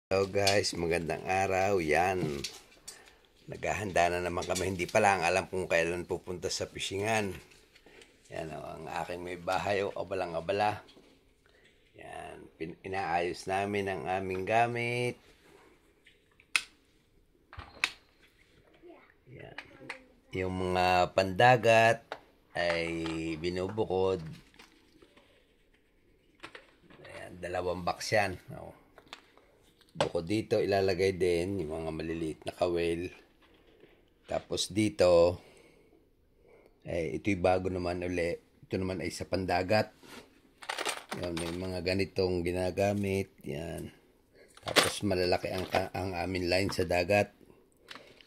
Hello guys, magandang araw. Yan, naghahanda na naman kami. Hindi pa lang alam kung kailan pupunta sa pishingan. Yan ang aking may bahay o abalang-abala. Yan, inaayos namin ang aming gamit. Yan, yung mga pandagat ay binubukod. Ayan, 2 box yan. Bukod dito, ilalagay din yung mga maliliit na kawel. Tapos dito, ito'y bago naman uli. Ito naman ay sa pandagat. Yan, may mga ganitong ginagamit. Yan. Tapos malalaki ang aming line sa dagat.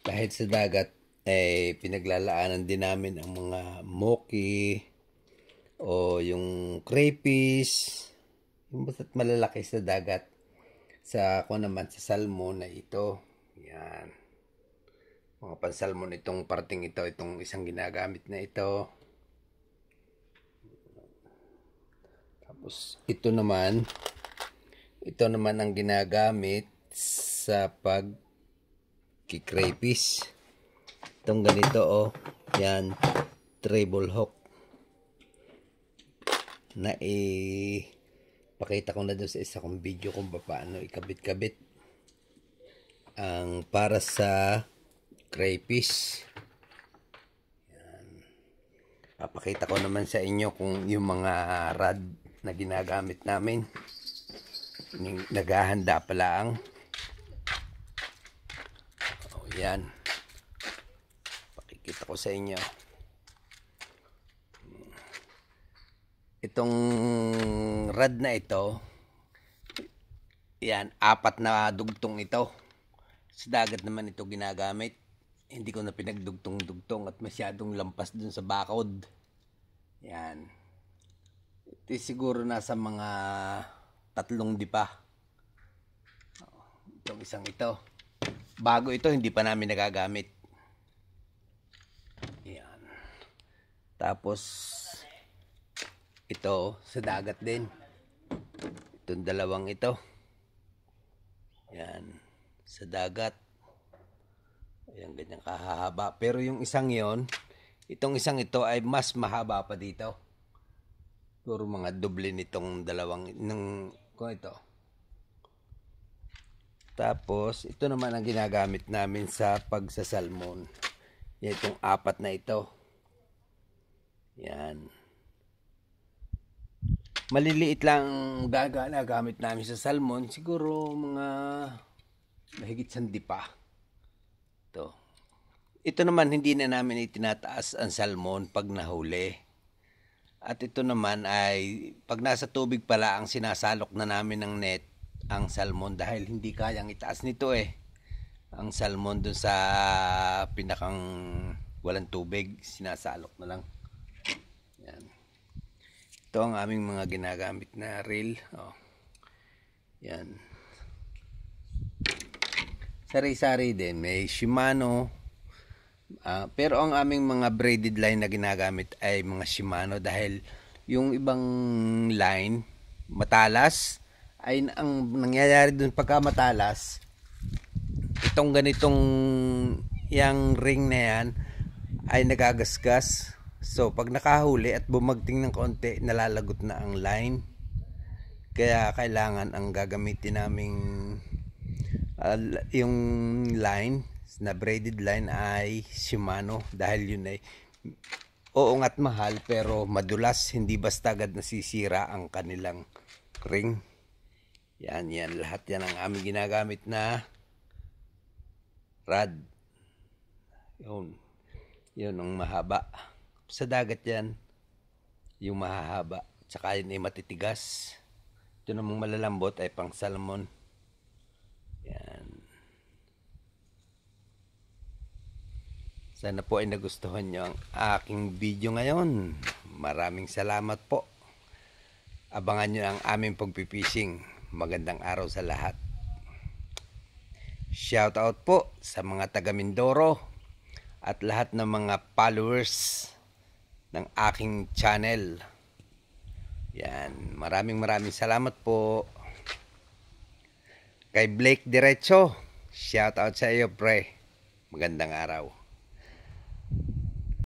Dahil sa dagat, pinaglalaanan din namin ang mga moki o yung crayfish. Yung basta't malalaki sa dagat. Sa ako naman sa salmon na ito. Yan. Mga pansalmon itong parting ito, itong isang ginagamit na ito. Tapos ito naman ang ginagamit sa pag-crayfish. Itong ganito yan, treble hook. Na pakita ko na doon sa isa kong video kung paano ikabit-kabit ang para sa crayfish. Yan. Papakita ko naman sa inyo kung yung mga rod na ginagamit namin. Naghahanda pa lang. Yan. Pakikita ko sa inyo. Itong rod na ito, yan, 4 na dugtong ito. Sa dagat naman ito ginagamit. Hindi ko na pinagdugtong-dugtong at masyadong lampas dun sa bakod. Yan. Ito siguro nasa mga 3 dipa. Itong isang ito. Bago ito, hindi pa namin nagagamit. Yan. Tapos ito sa dagat din. Itong 2 ito. Yan. Sa dagat. Ayan, ganyan kahahaba. Pero yung isang yon, itong isang ito ay mas mahaba pa dito. Puro mga doble nitong 2 kung ito. Tapos, ito naman ang ginagamit namin sa pagsasalmon. Yan, itong 4 na ito. Yan. Maliliit lang na gamit namin sa salmon. Siguro mga mahigit 1 pa. Ito naman hindi na namin itinataas ang salmon pag nahuli. At ito naman ay pag nasa tubig pala ang sinasalok na namin ng net ang salmon dahil hindi kayang itaas nito ang salmon dun sa pinakang walang tubig, sinasalok na lang. Yan. Ito ang aming mga ginagamit na reel. Yan. Sari-sari din. May Shimano. Pero ang aming mga braided line na ginagamit ay mga Shimano dahil yung ibang line, matalas, ay ang nangyayari dun pagka matalas, itong ganitong yung ring na yan ay nagagasgas. So, pag nakahuli at bumagting ng konti, nalalagot na ang line. Kaya kailangan ang gagamitin naming yung line na braided line ay Shimano. Dahil yun ay oo nga't mahal pero madulas. Hindi basta agad nasisira ang kanilang ring. Yan. Lahat yan ang aming ginagamit na rod. Yun ang mahaba. Sa dagat yan, yung mahahaba. Tsaka yun ay matitigas. Ito namang malalambot ay pang salmon. Yan. Sana po ay nagustuhan nyo ang aking video ngayon. Maraming salamat po. Abangan nyo ang aming pagpipishing. Magandang araw sa lahat. Shout out po sa mga taga Mindoro at lahat ng mga followers ng aking channel. Yan, maraming salamat po. Kay Blake Diretso, shout out sa iyo pre. Magandang araw.